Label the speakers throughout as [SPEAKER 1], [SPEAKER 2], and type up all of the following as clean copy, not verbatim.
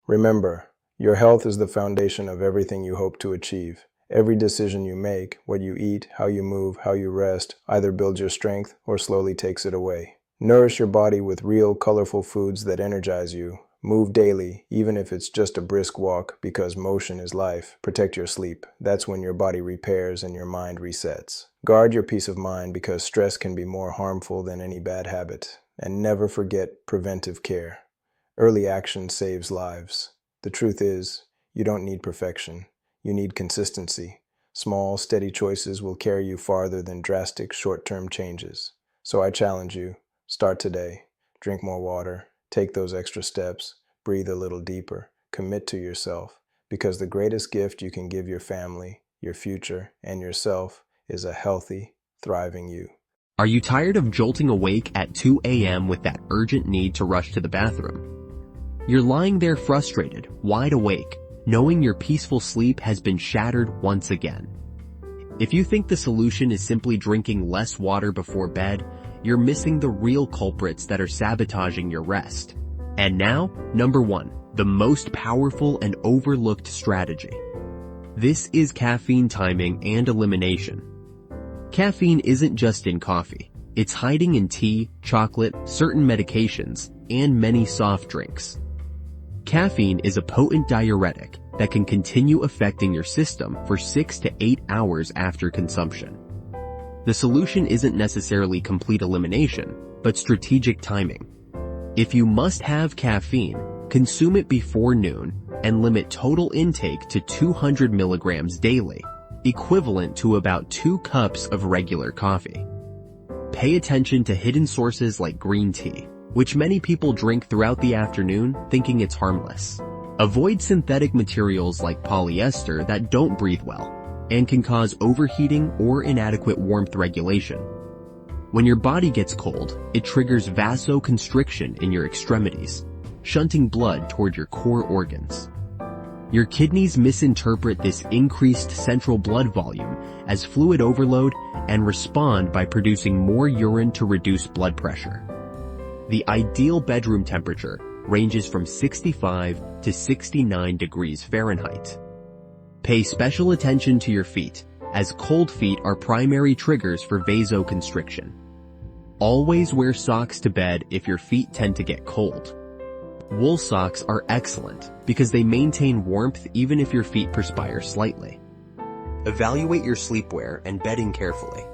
[SPEAKER 1] Remember, your health is the foundation of everything you hope to achieve. Every decision you make, what you eat, how you move, how you rest, either builds your strength or slowly takes it away. Nourish your body with real, colorful foods that energize you. Move daily, even if it's just a brisk walk, because motion is life. Protect your sleep. That's when your body repairs and your mind resets. Guard your peace of mind because stress can be more harmful than any bad habit. And never forget preventive care. Early action saves lives. The truth is, you don't need perfection. You need consistency. Small, steady choices will carry you farther than drastic, short-term changes. So I challenge you, start today. Drink more water. Take those extra steps. Breathe a little deeper. Commit to yourself. Because the greatest gift you can give your family, your future, and yourself is a healthy, thriving you.
[SPEAKER 2] Are you tired of jolting awake at 2 a.m. with that urgent need to rush to the bathroom? You're lying there frustrated, wide awake, knowing your peaceful sleep has been shattered once again. If you think the solution is simply drinking less water before bed, you're missing the real culprits that are sabotaging your rest. And now, number 1, the most powerful and overlooked strategy. This is caffeine timing and elimination. Caffeine isn't just in coffee. It's hiding in tea, chocolate, certain medications, and many soft drinks. Caffeine is a potent diuretic that can continue affecting your system for 6 to 8 hours after consumption. The solution isn't necessarily complete elimination, but strategic timing. If you must have caffeine, consume it before noon and limit total intake to 200 milligrams daily, equivalent to about 2 cups of regular coffee. Pay attention to hidden sources like green tea, which many people drink throughout the afternoon thinking it's harmless. Avoid synthetic materials like polyester that don't breathe well and can cause overheating or inadequate warmth regulation. When your body gets cold, it triggers vasoconstriction in your extremities, shunting blood toward your core organs. Your kidneys misinterpret this increased central blood volume as fluid overload and respond by producing more urine to reduce blood pressure. The ideal bedroom temperature ranges from 65 to 69 degrees Fahrenheit. Pay special attention to your feet, as cold feet are primary triggers for vasoconstriction. Always wear socks to bed if your feet tend to get cold. Wool socks are excellent because they maintain warmth even if your feet perspire slightly. Evaluate your sleepwear and bedding carefully.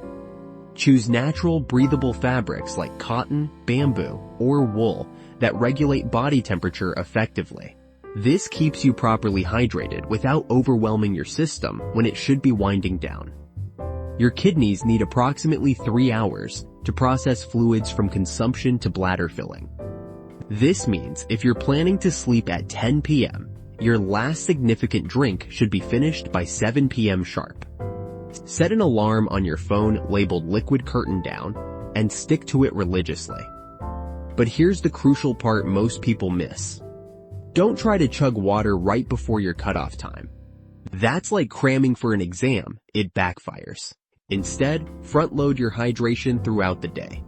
[SPEAKER 2] Choose natural, breathable fabrics like cotton, bamboo, or wool that regulate body temperature effectively. This keeps you properly hydrated without overwhelming your system when it should be winding down. Your kidneys need approximately 3 hours to process fluids from consumption to bladder filling. This means if you're planning to sleep at 10 p.m., your last significant drink should be finished by 7 p.m. sharp. Set an alarm on your phone labeled liquid curtain down and stick to it religiously. But here's the crucial part most people miss. Don't try to chug water right before your cutoff time. That's like cramming for an exam, it backfires. Instead, front-load your hydration throughout the day.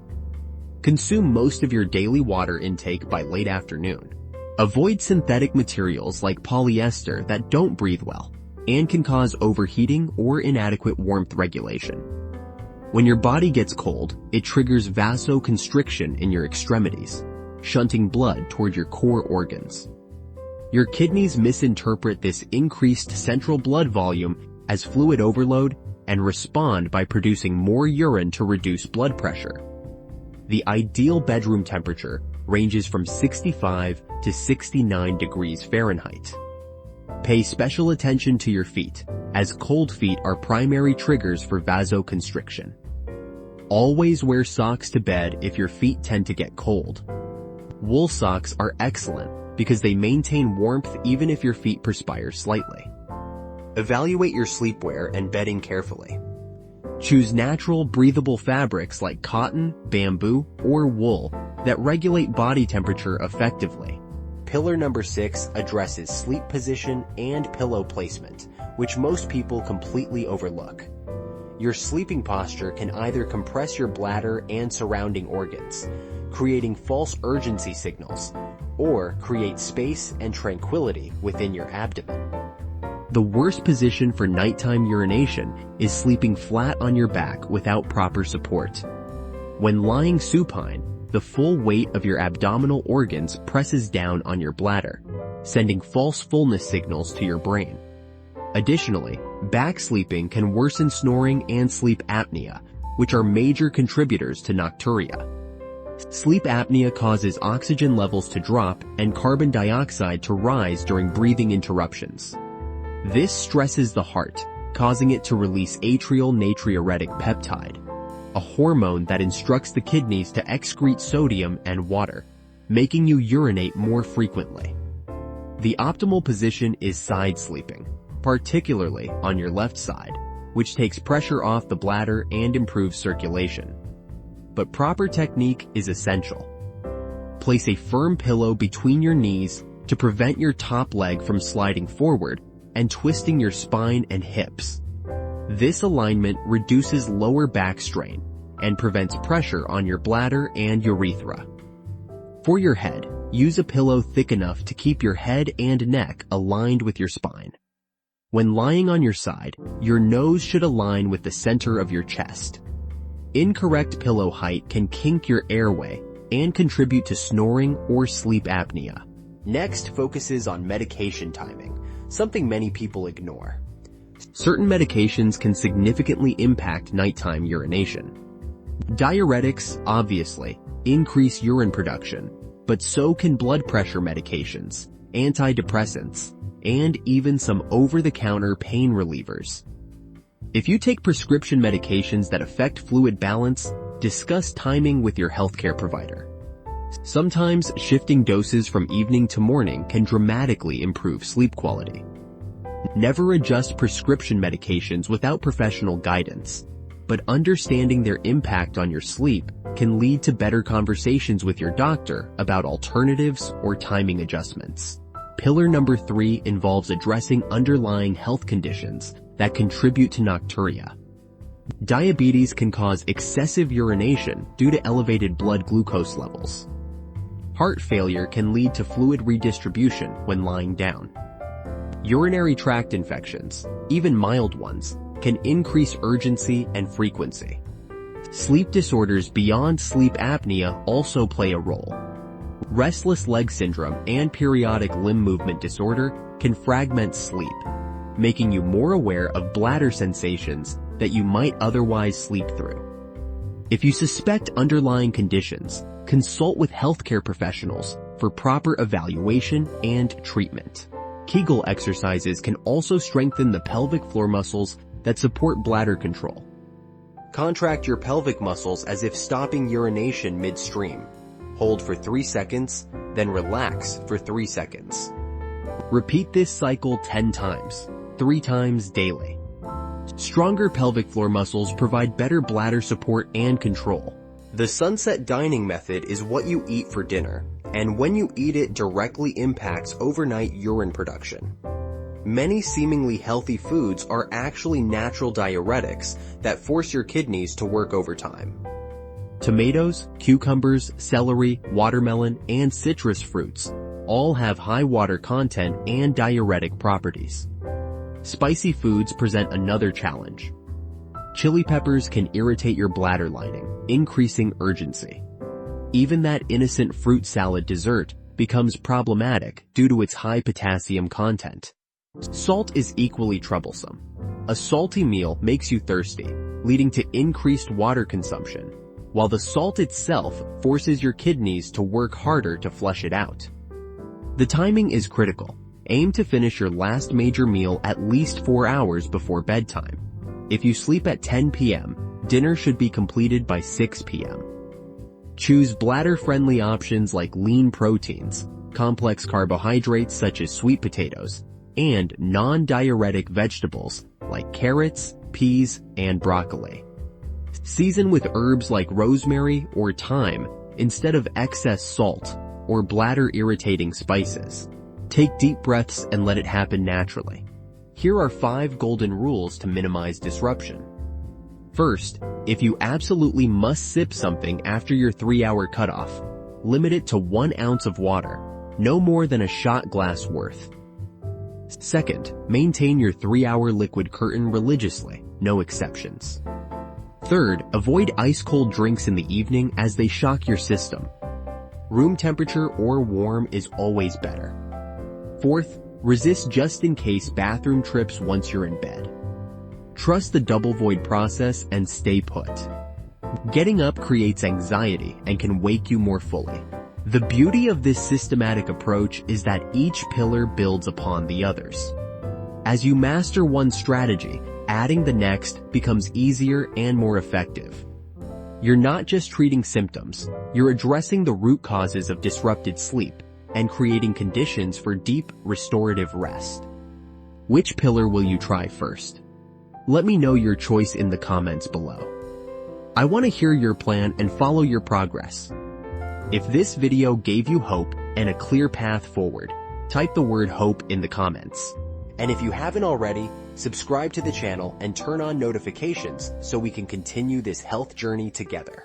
[SPEAKER 2] Consume most of your daily water intake by late afternoon. Avoid synthetic materials like polyester that don't breathe well and can cause overheating or inadequate warmth regulation. When your body gets cold, it triggers vasoconstriction in your extremities, shunting blood toward your core organs. Your kidneys misinterpret this increased central blood volume as fluid overload and respond by producing more urine to reduce blood pressure. The ideal bedroom temperature ranges from 65 to 69 degrees Fahrenheit. Pay special attention to your feet, as cold feet are primary triggers for vasoconstriction. Always wear socks to bed if your feet tend to get cold. Wool socks are excellent because they maintain warmth even if your feet perspire slightly. Evaluate your sleepwear and bedding carefully. Choose natural, breathable fabrics like cotton, bamboo, or wool that regulate body temperature effectively. Pillar number 6 addresses sleep position and pillow placement, which most people completely overlook. Your sleeping posture can either compress your bladder and surrounding organs, creating false urgency signals, or create space and tranquility within your abdomen. The worst position for nighttime urination is sleeping flat on your back without proper support. When lying supine, the full weight of your abdominal organs presses down on your bladder, sending false fullness signals to your brain. Additionally, back sleeping can worsen snoring and sleep apnea, which are major contributors to nocturia. Sleep apnea causes oxygen levels to drop and carbon dioxide to rise during breathing interruptions. This stresses the heart, causing it to release atrial natriuretic peptide, a hormone that instructs the kidneys to excrete sodium and water, making you urinate more frequently. The optimal position is side sleeping, particularly on your left side, which takes pressure off the bladder and improves circulation. But proper technique is essential. Place a firm pillow between your knees to prevent your top leg from sliding forward and twisting your spine and hips. This alignment reduces lower back strain and prevents pressure on your bladder and urethra. For your head, use a pillow thick enough to keep your head and neck aligned with your spine. When lying on your side, your nose should align with the center of your chest. Incorrect pillow height can kink your airway and contribute to snoring or sleep apnea. Next focuses on medication timing, something many people ignore. Certain medications can significantly impact nighttime urination. Diuretics, obviously, increase urine production, but so can blood pressure medications, antidepressants, and even some over-the-counter pain relievers. If you take prescription medications that affect fluid balance, discuss timing with your healthcare provider. Sometimes shifting doses from evening to morning can dramatically improve sleep quality. Never adjust prescription medications without professional guidance, but understanding their impact on your sleep can lead to better conversations with your doctor about alternatives or timing adjustments. Pillar number 3 involves addressing underlying health conditions that contribute to nocturia. Diabetes can cause excessive urination due to elevated blood glucose levels. Heart failure can lead to fluid redistribution when lying down. Urinary tract infections, even mild ones, can increase urgency and frequency. Sleep disorders beyond sleep apnea also play a role. Restless leg syndrome and periodic limb movement disorder can fragment sleep, making you more aware of bladder sensations that you might otherwise sleep through. If you suspect underlying conditions, consult with healthcare professionals for proper evaluation and treatment. Kegel exercises can also strengthen the pelvic floor muscles that support bladder control. Contract your pelvic muscles as if stopping urination midstream. Hold for 3 seconds, then relax for 3 seconds. Repeat this cycle 10 times, 3 times daily. Stronger pelvic floor muscles provide better bladder support and control. The sunset dining method is what you eat for dinner, and when you eat it directly impacts overnight urine production. Many seemingly healthy foods are actually natural diuretics that force your kidneys to work overtime. Tomatoes, cucumbers, celery, watermelon, and citrus fruits all have high water content and diuretic properties. Spicy foods present another challenge. Chili peppers can irritate your bladder lining, increasing urgency. Even that innocent fruit salad dessert becomes problematic due to its high potassium content. Salt is equally troublesome. A salty meal makes you thirsty, leading to increased water consumption, while the salt itself forces your kidneys to work harder to flush it out. The timing is critical. Aim to finish your last major meal at least 4 hours before bedtime. If you sleep at 10 p.m., dinner should be completed by 6 p.m. Choose bladder-friendly options like lean proteins, complex carbohydrates such as sweet potatoes, and non-diuretic vegetables like carrots, peas, and broccoli. Season with herbs like rosemary or thyme instead of excess salt or bladder-irritating spices. Take deep breaths and let it happen naturally. Here are 5 golden rules to minimize disruption. First, if you absolutely must sip something after your 3-hour cutoff, limit it to 1 ounce of water, no more than a shot glass worth. Second, maintain your 3-hour liquid curtain religiously, no exceptions. Third, avoid ice-cold drinks in the evening as they shock your system. Room temperature or warm is always better. Fourth, resist just-in-case bathroom trips once you're in bed. Trust the double void process and stay put. Getting up creates anxiety and can wake you more fully. The beauty of this systematic approach is that each pillar builds upon the others. As you master one strategy, adding the next becomes easier and more effective. You're not just treating symptoms, you're addressing the root causes of disrupted sleep and creating conditions for deep, restorative rest. Which pillar will you try first? Let me know your choice in the comments below. I want to hear your plan and follow your progress. If this video gave you hope and a clear path forward, type the word hope in the comments. And if you haven't already, subscribe to the channel and turn on notifications so we can continue this health journey together.